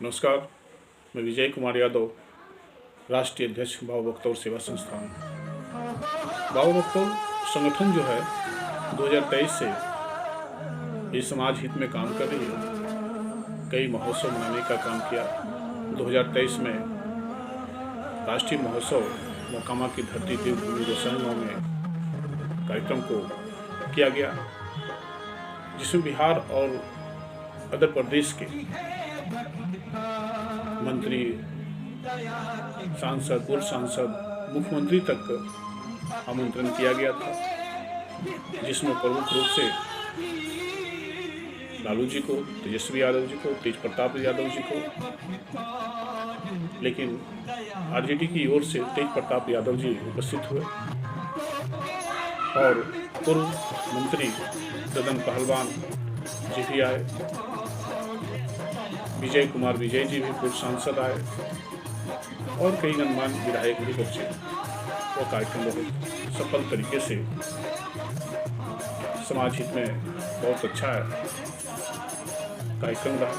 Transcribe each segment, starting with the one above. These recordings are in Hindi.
नमस्कार, मैं विजय कुमार यादव, राष्ट्रीय अध्यक्ष बाबा बख्तौर सेवा संस्थान। बाबा बख्तौर संगठन जो है 2023 से ये समाज हित में काम कर रही है। कई महोत्सव मनाने का काम किया। 2023 में राष्ट्रीय महोत्सव मोकामा की धरती देवभूमि गोसाईगांव में कार्यक्रम को किया गया, जिसमें बिहार और आंध्र प्रदेश के मंत्री, सांसद, पूर्व सांसद, मुख्यमंत्री तक आमंत्रण किया गया था, जिसमें प्रमुख रूप से लालू जी को, तेजस्वी यादव जी को, तेज प्रताप यादव जी को, लेकिन आरजेडी की ओर से तेज प्रताप यादव जी उपस्थित हुए और पूर्व मंत्री ददन पहलवान जी भी आए। विजय कुमार विजय जी भी पूर्व सांसद आए और कई गणमान्य विधायक भी पहुंचे। वो कार्यक्रम बहुत सफल तरीके से समाज हित में बहुत अच्छा कार्यक्रम रहा।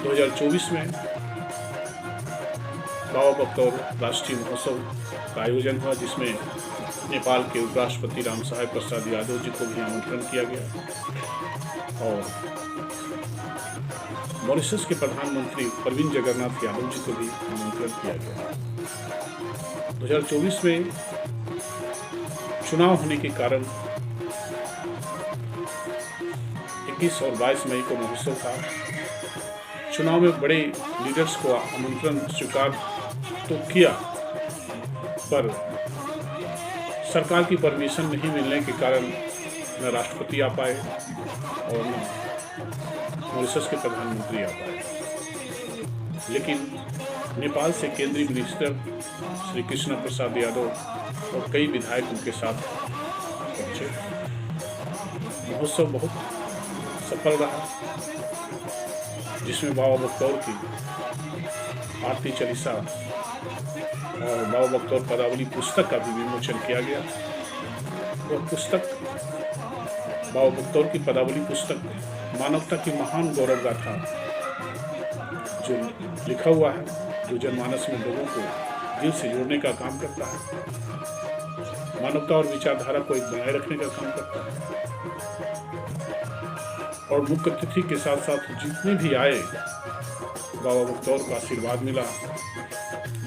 2024 में बाबा बख्तौर राष्ट्रीय महोत्सव का आयोजन हुआ, जिसमें नेपाल के उपराष्ट्रपति राम सहाय प्रसाद यादव जी को भी आमंत्रण किया गया और मॉरिशस के प्रधानमंत्री प्रवीण जगन्नाथ यादव जी को भी आमंत्रण किया गया। 2024 में चुनाव होने के कारण 21 और 22 मई को महोत्सव था। चुनाव में बड़े लीडर्स को आमंत्रण स्वीकार तो किया, पर सरकार की परमिशन नहीं मिलने के कारण न राष्ट्रपति आ पाए और न मॉरिशस के प्रधानमंत्री आ पाए। लेकिन नेपाल से केंद्रीय मिनिस्टर श्री कृष्ण प्रसाद यादव और कई विधायक उनके साथ पहुंचे। महोत्सव बहुत सफल रहा, जिसमें बाबा बख्तौर की आरती चालीसा और बाबा बख्तौर पदावली पुस्तक का भी विमोचन किया गया। वह पुस्तक, बाबा बख्तौर की पदावली पुस्तक, मानवता की महान गौरव गाथा जो लिखा हुआ है, जो जनमानस में लोगों को दिल से जोड़ने का काम करता है, मानवता और विचारधारा को एक बनाए रखने का काम करता है। और मुख्य अतिथि के साथ साथ जितने भी आए, बाबा बख्तौर का आशीर्वाद मिला।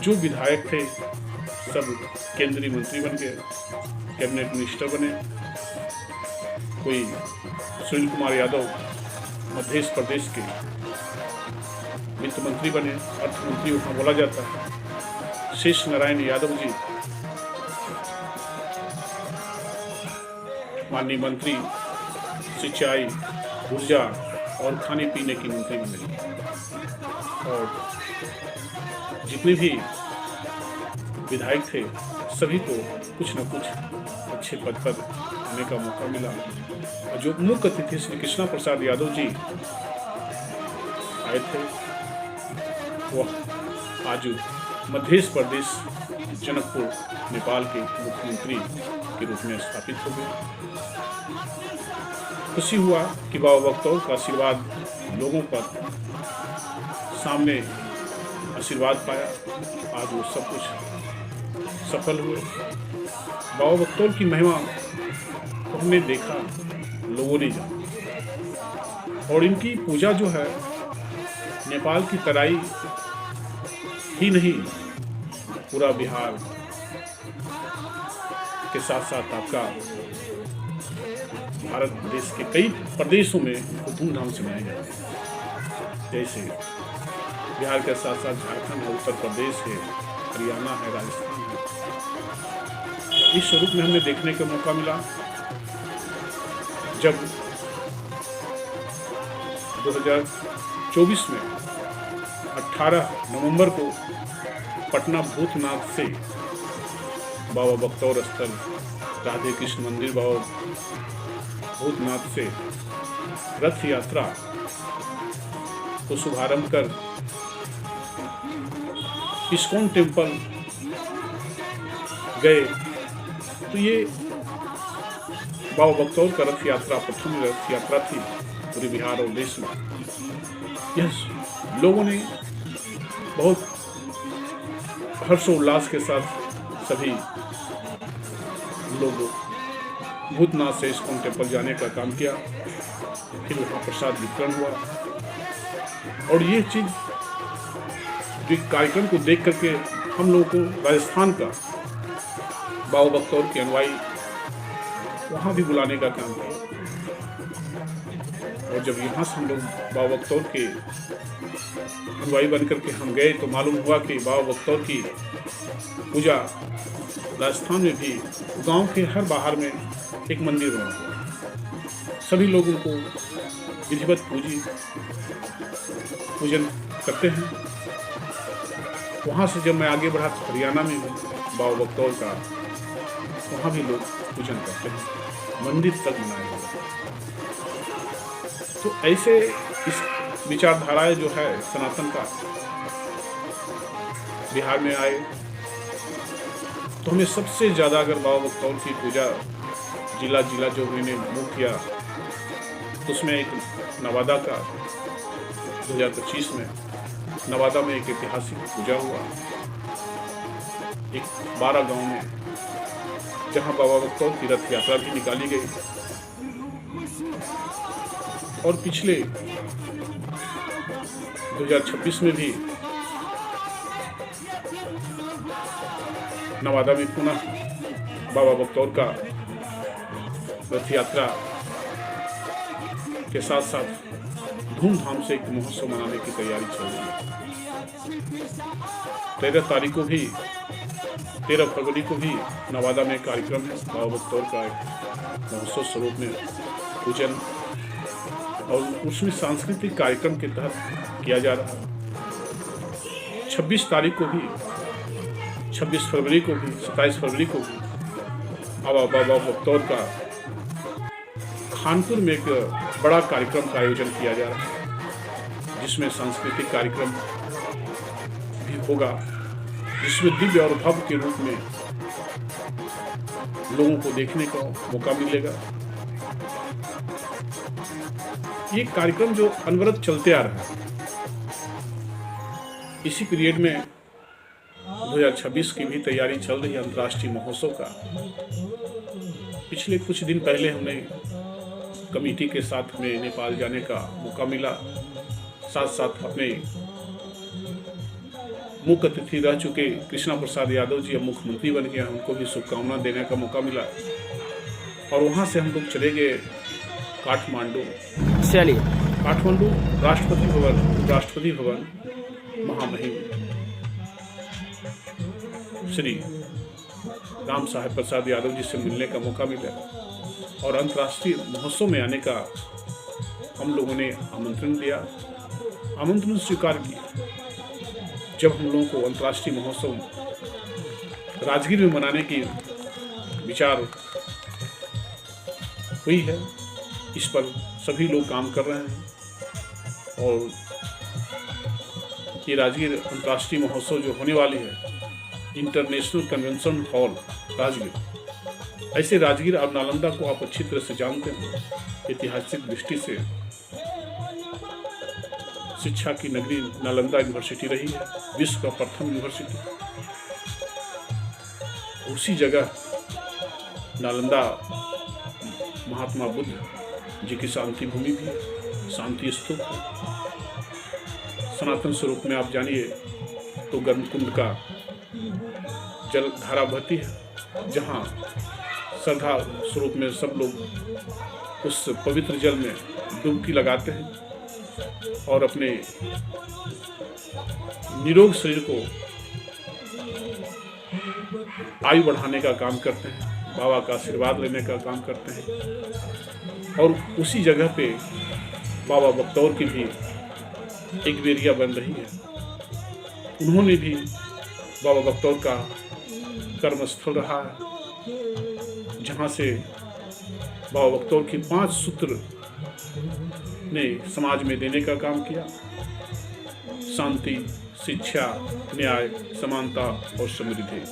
जो विधायक थे सब केंद्रीय मंत्री बन गए, कैबिनेट मिनिस्टर बने। कोई सुनील कुमार यादव मध्य प्रदेश के वित्त मंत्री बने, अर्थमंत्री वहाँ बोला जाता है। शेष नारायण यादव जी माननीय मंत्री सिंचाई, ऊर्जा और खाने पीने की मंत्री बने। और जितने भी विधायक थे सभी को कुछ न कुछ अच्छे पद पर आने का मौका मिला। और जो मुख्य अतिथि श्री कृष्णा प्रसाद यादव जी आए थे, वह आज मध्य प्रदेश जनकपुर नेपाल के मुख्यमंत्री के रूप में स्थापित हो गए। खुशी हुआ कि बाबा बख्तौर का आशीर्वाद लोगों पर सामने आशीर्वाद पाया। आज वो सब कुछ सफल हुए। बाबा बख्तौर की महिमा को हमने देखा, लोगों ने जाना। और इनकी पूजा जो है नेपाल की तराई ही नहीं, पूरा बिहार के साथ साथ आपका भारत देश के कई प्रदेशों में धूमधाम से मनाए जाते हैं। जैसे बिहार के साथ साथ झारखंड है, उत्तर प्रदेश है, हरियाणा है, राजस्थान है। इस स्वरूप में हमें देखने का मौका मिला जब 2024 में 18 नवंबर को पटना भूतनाथ से बाबा बख्तौर स्थल राधे कृष्ण मंदिर बाबा भूतनाथ से रथ यात्रा को शुभारंभ कर इस्कॉन टेम्पल गए। तो ये बाबा बख्तौर का रथ यात्रा प्रथम रथ यात्रा थी पूरे बिहार और देश में यह लोगों ने बहुत हर्षोल्लास के साथ सभी लोग भूतनाथ से इस्कॉन टेम्पल जाने का काम किया। फिर वहाँ प्रसाद वितरण हुआ और ये चीज़ जो कार्यक्रम को देख करके हम लोगों को राजस्थान का बाबा बख्तौर के अनुयायी वहाँ भी बुलाने का काम किया। और जब यहाँ से हम लोग बाबा बख्तौर के अनुयायी बन करके हम गए तो मालूम हुआ कि बाबा बख्तौर की पूजा राजस्थान में भी गांव के हर बाहर में एक मंदिर बना हुआ, सभी लोग उनको विधिवत पूजन करते हैं। वहाँ से जब मैं आगे बढ़ा तो हरियाणा में भी बाबा बख्तौर का वहाँ भी लोग पूजन करते हैं, मंदिर तक बनाए हुए। तो ऐसे इस विचारधाराएं जो है सनातन का बिहार में आए तो हमें सबसे ज़्यादा अगर बाबा बख्तौर की पूजा जिला जो मैंने मूव किया तो उसमें एक नवादा का 2025 में नवादा में एक ऐतिहासिक पूजा हुआ, एक 12 गांव में जहां बाबा बख्तौर की रथ यात्रा भी निकाली गई। और पिछले 2026 में भी नवादा में पुनः बाबा बख्तौर का रथ यात्रा के साथ साथ धूमधाम से एक महोत्सव मनाने की तैयारी चल रही है। 13 फरवरी को भी नवादा में कार्यक्रम है, बाबा बख्तौर का एक महोत्सव स्वरूप में पूजन और उसमें सांस्कृतिक कार्यक्रम के तहत किया जा रहा है। 26 तारीख को भी, 26 फरवरी को भी, 27 फरवरी को भी बाबा बख्तौर का कानपुर में एक बड़ा कार्यक्रम का आयोजन किया जा रहा है, जिसमें सांस्कृतिक कार्यक्रम भी होगा, जिसमें दिव्य और भव्य के रूप में लोगों को देखने का मौका मिलेगा। ये कार्यक्रम जो अनवरत चलते आ रहा है, इसी पीरियड में 2026 की भी तैयारी चल रही है अंतर्राष्ट्रीय महोत्सव का। पिछले कुछ दिन पहले हमने कमेटी के साथ हमें नेपाल जाने का मौका मिला, साथ साथ अपने मुख्य अतिथि रह चुके कृष्णा प्रसाद यादव जी अब मुख्यमंत्री बन गए, उनको भी शुभकामना देने का मौका मिला। और वहाँ से हम लोग चले गए काठमांडू राष्ट्रपति भवन महामहिम श्री राम साहेब प्रसाद यादव जी से मिलने का मौका मिला और अंतर्राष्ट्रीय महोत्सव में आने का हम लोगों ने आमंत्रण दिया, आमंत्रण स्वीकार किया। जब हम लोगों को अंतर्राष्ट्रीय महोत्सव राजगीर में मनाने की विचार हुई है, इस पर सभी लोग काम कर रहे हैं और ये राजगीर अंतर्राष्ट्रीय महोत्सव जो होने वाली है, इंटरनेशनल कन्वेंशन हॉल राजगीर। ऐसे राजगीर और नालंदा को आप अच्छी तरह से जानते हैं, ऐतिहासिक दृष्टि से शिक्षा की नगरी नालंदा यूनिवर्सिटी रही है, विश्व का प्रथम यूनिवर्सिटी। उसी जगह नालंदा महात्मा बुद्ध जी की शांति भूमि भी, शांति स्तूप सनातन स्वरूप में आप जानिए तो गर्मकुंड का जल धारा बहती है, जहाँ श्रद्धा स्वरूप में सब लोग उस पवित्र जल में डुबकी लगाते हैं और अपने निरोग शरीर को आयु बढ़ाने का काम करते हैं, बाबा का आशीर्वाद लेने का काम करते हैं। और उसी जगह पे बाबा बख्तौर की भी एक बेरिया बन रही है। उन्होंने भी बाबा बख्तौर का कर्मस्थल रहा है, जहाँ से बाबा बख्तौर की 5 सूत्र ने समाज में देने का काम किया। शांति, शिक्षा, न्याय, समानता और समृद्धि,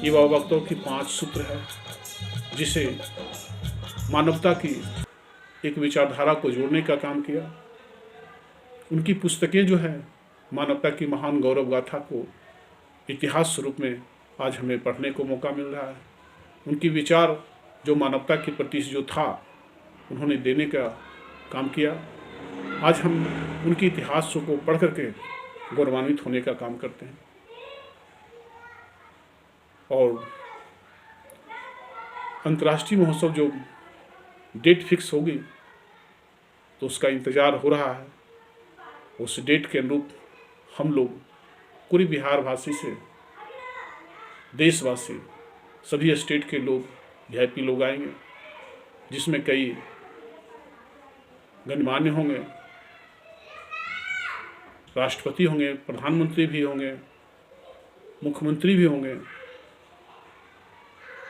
ये बाबा बख्तौर की 5 सूत्र है, जिसे मानवता की एक विचारधारा को जोड़ने का काम किया। उनकी पुस्तकें जो है मानवता की महान गौरव गाथा को इतिहास स्वरूप में आज हमें पढ़ने को मौका मिल रहा है। उनकी विचार जो मानवता के प्रति जो था उन्होंने देने का काम किया। आज हम उनके इतिहास को पढ़ करके गौरवान्वित होने का काम करते हैं। और अंतर्राष्ट्रीय महोत्सव जो डेट फिक्स होगी तो उसका इंतज़ार हो रहा है। उस डेट के अनुरूप हम लोग पूरी बिहार वासी से देशवासी सभी स्टेट के लोग वीआईपी लोग आएंगे, जिसमें कई गणमान्य होंगे, राष्ट्रपति होंगे, प्रधानमंत्री भी होंगे, मुख्यमंत्री भी होंगे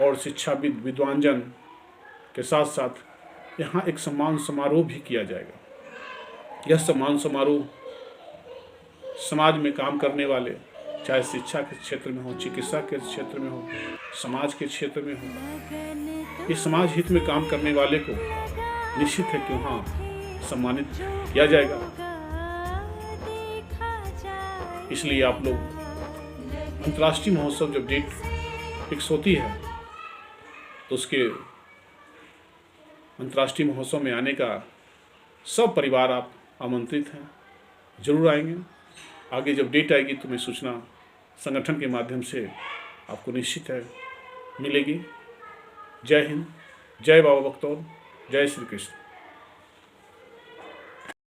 और शिक्षाविद विद्वानजन के साथ साथ यहाँ एक सम्मान समारोह भी किया जाएगा। यह सम्मान समारोह समाज में काम करने वाले, चाहे शिक्षा के क्षेत्र में हो, चिकित्सा के क्षेत्र में हो, समाज के क्षेत्र में हो, इस समाज हित में काम करने वाले को निश्चित है कि वहाँ सम्मानित किया जाएगा। इसलिए आप लोग अंतर्राष्ट्रीय महोत्सव जब डेट फिक्स होती है तो उसके अंतर्राष्ट्रीय महोत्सव में आने का सब परिवार आप आमंत्रित हैं, जरूर आएंगे। आगे जब डेट आएगी तो मैं सूचना संगठन के माध्यम से आपको निश्चित है मिलेगी। जय हिंद, जय बाबा बख्तौर, जय श्री कृष्ण।